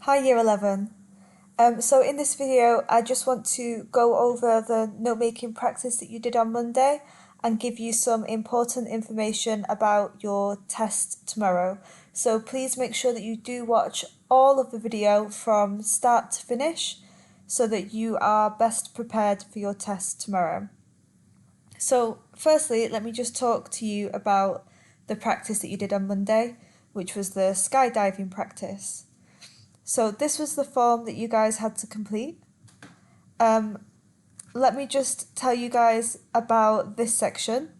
Hi Year 11. So in this video, I just want to go over the note-making practice that you did on Monday and give you some important information about your test tomorrow. So please make sure that you do watch all of the video from start to finish so that you are best prepared for your test tomorrow. So firstly, let me just talk to you about the practice that you did on Monday, which was the skydiving practice. So this was the form that you guys had to complete. Let me just tell you guys about this section.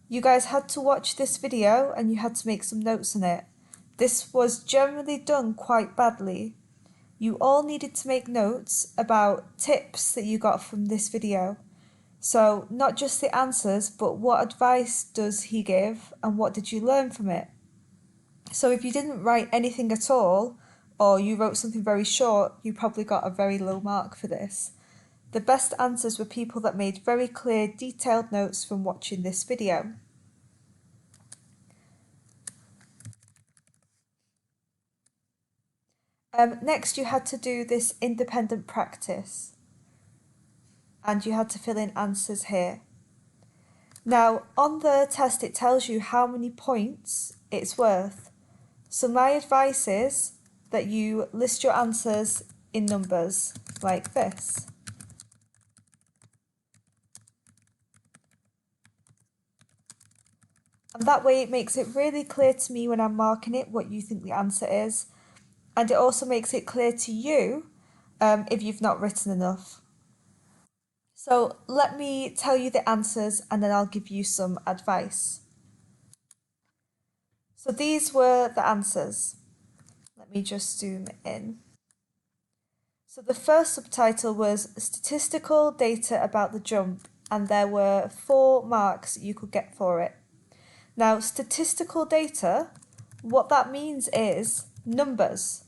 You guys had to watch this video and you had to make some notes on it. This was generally done quite badly. You all needed to make notes about tips that you got from this video. So not just the answers, but what advice does he give and what did you learn from it? So if you didn't write anything at all, or you wrote something very short, you probably got a very low mark for this. The best answers were people that made very clear, detailed notes from watching this video. Next, you had to do this independent practice, and you had to fill in answers here. Now, on the test, it tells you how many points it's worth. So my advice is that you list your answers in numbers, like this. And that way it makes it really clear to me when I'm marking it what you think the answer is. And it also makes it clear to you if you've not written enough. So let me tell you the answers and then I'll give you some advice. So these were the answers. Let me just zoom in. So the first subtitle was Statistical Data About the Jump, and there were 4 marks that you could get for it. Now, statistical data, what that means is numbers.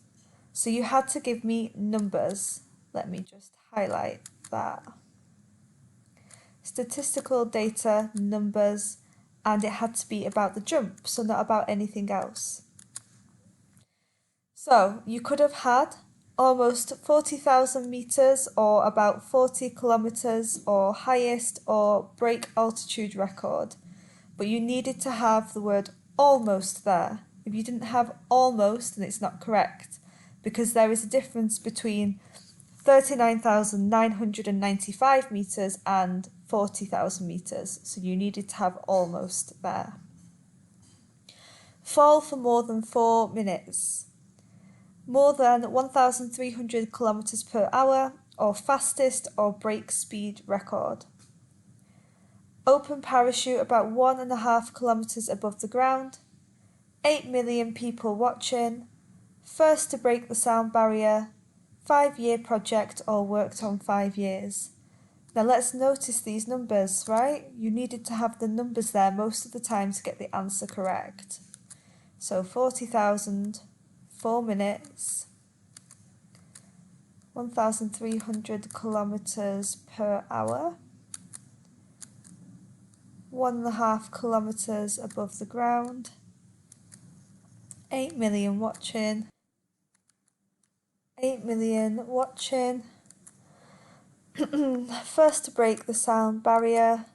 So you had to give me numbers. Let me just highlight that. Statistical data, numbers, and it had to be about the jump, so not about anything else. So you could have had almost 40,000 meters or about 40 kilometers or highest or break altitude record. But you needed to have the word almost there. If you didn't have almost, then it's not correct, because there is a difference between 39,995 metres and 40,000 metres, so you needed to have almost there. Fall for more than 4 minutes. More than 1,300 kilometres per hour, or fastest or break speed record. Open parachute about 1.5 kilometres above the ground, 8 million people watching, first to break the sound barrier, 5-year project or worked on 5 years. Now let's notice these numbers, right? You needed to have the numbers there most of the time to get the answer correct. So 40,000, 4 minutes, 1,300 kilometres per hour, 1.5 kilometres above the ground, 8 million watching, 8 million watching, first to break the sound barrier,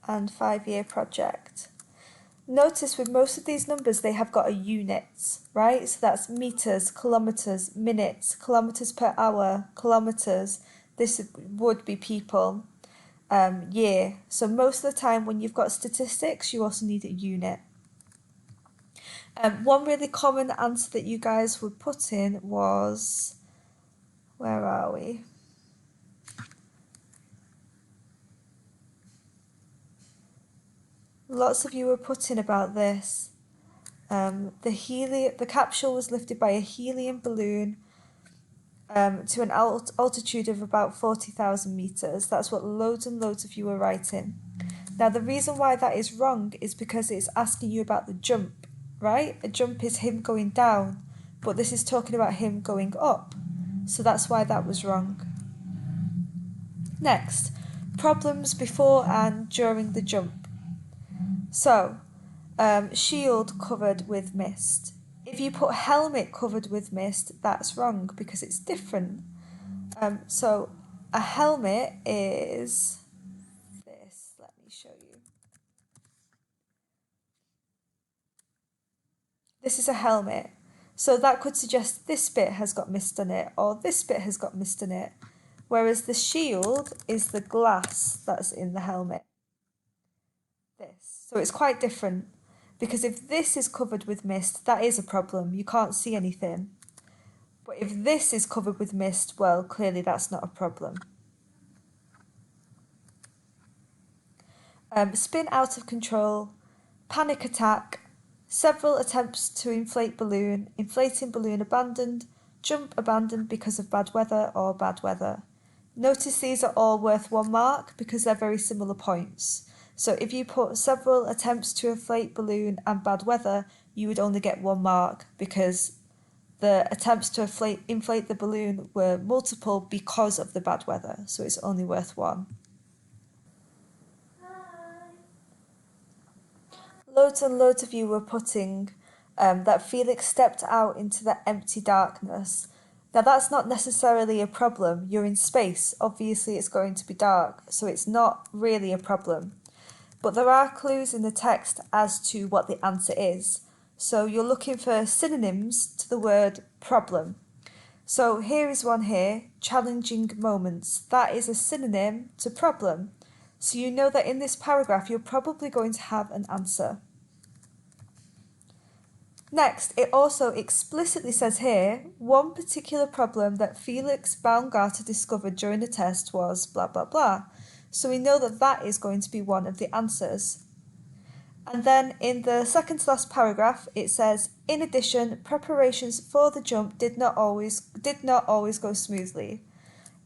and 5-year project. Notice with most of these numbers they have got a unit, right? So that's meters, kilometers, minutes, kilometers per hour, kilometers. This would be people. Year. So most of the time when you've got statistics, you also need a unit. One really common answer that you guys would put in was, where are we? Lots of you were putting about this. The capsule was lifted by a helium balloon to an altitude of about 40,000 metres. That's what loads and loads of you were writing. Now the reason why that is wrong is because it's asking you about the jump, right? A jump is him going down, but this is talking about him going up. So that's why that was wrong. Next, problems before and during the jump. So, shield covered with mist. If you put helmet covered with mist, that's wrong because it's different. So a helmet is this. Let me show you. This is a helmet. So that could suggest this bit has got mist in it or this bit has got mist in it. Whereas the shield is the glass that's in the helmet. This. So it's quite different because if this is covered with mist, that is a problem. You can't see anything. But if this is covered with mist, well, clearly that's not a problem. Spin out of control, panic attack, several attempts to inflate balloon, inflating balloon abandoned, jump abandoned because of bad weather or bad weather. Notice these are all worth 1 mark because they're very similar points. So if you put several attempts to inflate balloon and bad weather, you would only get 1 mark because the attempts to inflate the balloon were multiple because of the bad weather. So it's only worth 1. Loads and loads of you were putting that Felix stepped out into the empty darkness. Now that's not necessarily a problem. You're in space. Obviously it's going to be dark, so it's not really a problem. But there are clues in the text as to what the answer is. So you're looking for synonyms to the word problem. So here is one here, challenging moments. That is a synonym to problem. So you know that in this paragraph you're probably going to have an answer. Next, it also explicitly says here, one particular problem that Felix Baumgartner discovered during the test was blah blah blah. So we know that that is going to be one of the answers. And then in the second to last paragraph, it says, in addition, preparations for the jump did not always go smoothly.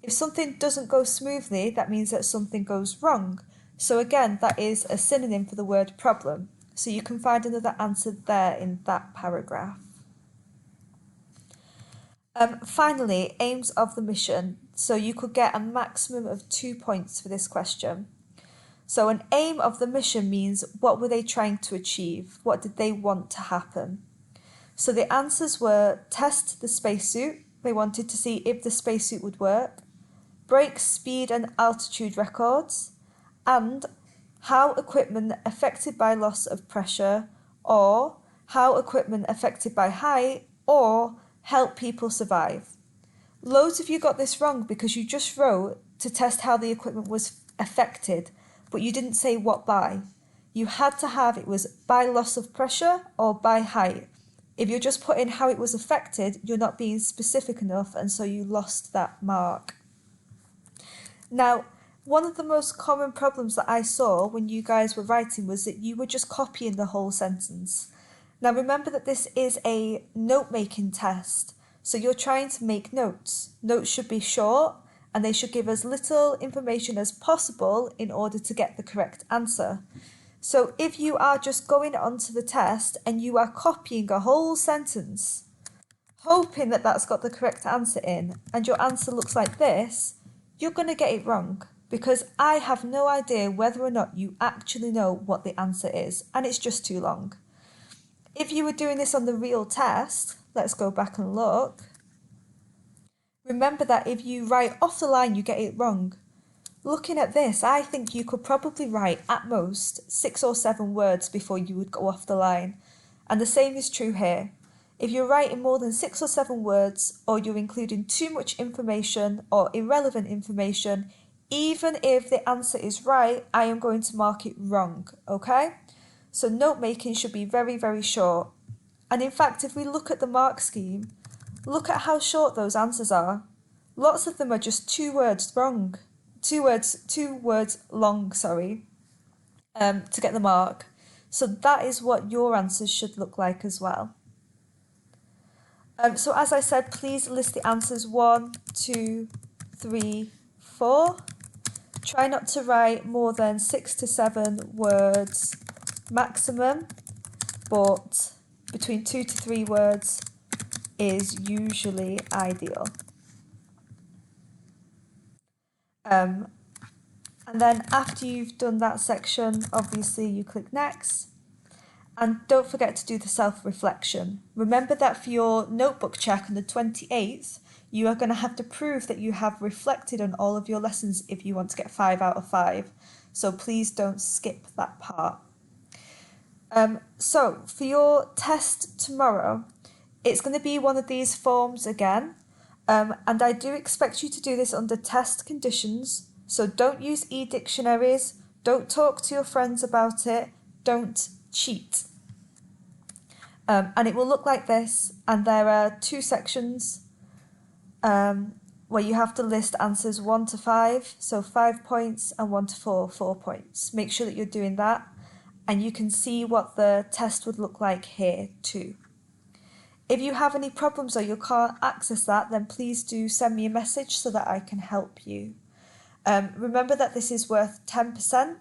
If something doesn't go smoothly, that means that something goes wrong. So again, that is a synonym for the word problem. So you can find another answer there in that paragraph. Finally, aims of the mission. So you could get a maximum of 2 points for this question. So an aim of the mission means what were they trying to achieve? What did they want to happen? So the answers were test the spacesuit. They wanted to see if the spacesuit would work. Break speed and altitude records. And how equipment affected by loss of pressure, or how equipment affected by height, or help people survive. Loads of you got this wrong because you just wrote to test how the equipment was affected, but you didn't say what by. You had to have it was by loss of pressure or by height. If you're just putting how it was affected, you're not being specific enough, and so you lost that mark. Now, one of the most common problems that I saw when you guys were writing was that you were just copying the whole sentence. Now remember that this is a note-making test, so you're trying to make notes. Notes should be short and they should give as little information as possible in order to get the correct answer. So if you are just going onto the test and you are copying a whole sentence, hoping that that's got the correct answer in, and your answer looks like this, you're going to get it wrong. Because I have no idea whether or not you actually know what the answer is, and it's just too long. If you were doing this on the real test, let's go back and look. Remember that if you write off the line, you get it wrong. Looking at this, I think you could probably write at most 6 or 7 words before you would go off the line. And the same is true here. If you're writing more than 6 or 7 words, or you're including too much information or irrelevant information, even if the answer is right, I am going to mark it wrong, okay? So note making should be very, very short. And in fact, if we look at the mark scheme, look at how short those answers are. Lots of them are just 2 words wrong. 2 words long, sorry, to get the mark. So that is what your answers should look like as well. So as I said, please list the answers 1, 2, 3, 4. Try not to write more than 6 to 7 words maximum, but between 2 to 3 words is usually ideal. And then after you've done that section, obviously you click next. And don't forget to do the self-reflection. Remember that for your notebook check on the 28th, you are going to have to prove that you have reflected on all of your lessons if you want to get 5 out of 5. So please don't skip that part. So for your test tomorrow, it's going to be one of these forms again. And I do expect you to do this under test conditions. So don't use e-dictionaries, don't talk to your friends about it, don't cheat. And it will look like this, and there are 2 sections where you have to list answers 1 to 5, so 5 points, and 1 to 4, 4 points. Make sure that you're doing that, and you can see what the test would look like here too. If you have any problems or you can't access that, then please do send me a message so that I can help you. Remember that this is worth 10%,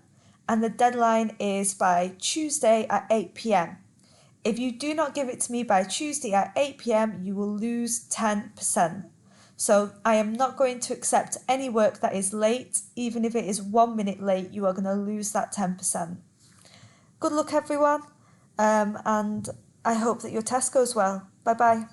and the deadline is by Tuesday at 8 p.m. If you do not give it to me by Tuesday at 8 p.m, you will lose 10%. So I am not going to accept any work that is late. Even if it is 1 minute late, you are going to lose that 10%. Good luck, everyone, and I hope that your test goes well. Bye-bye.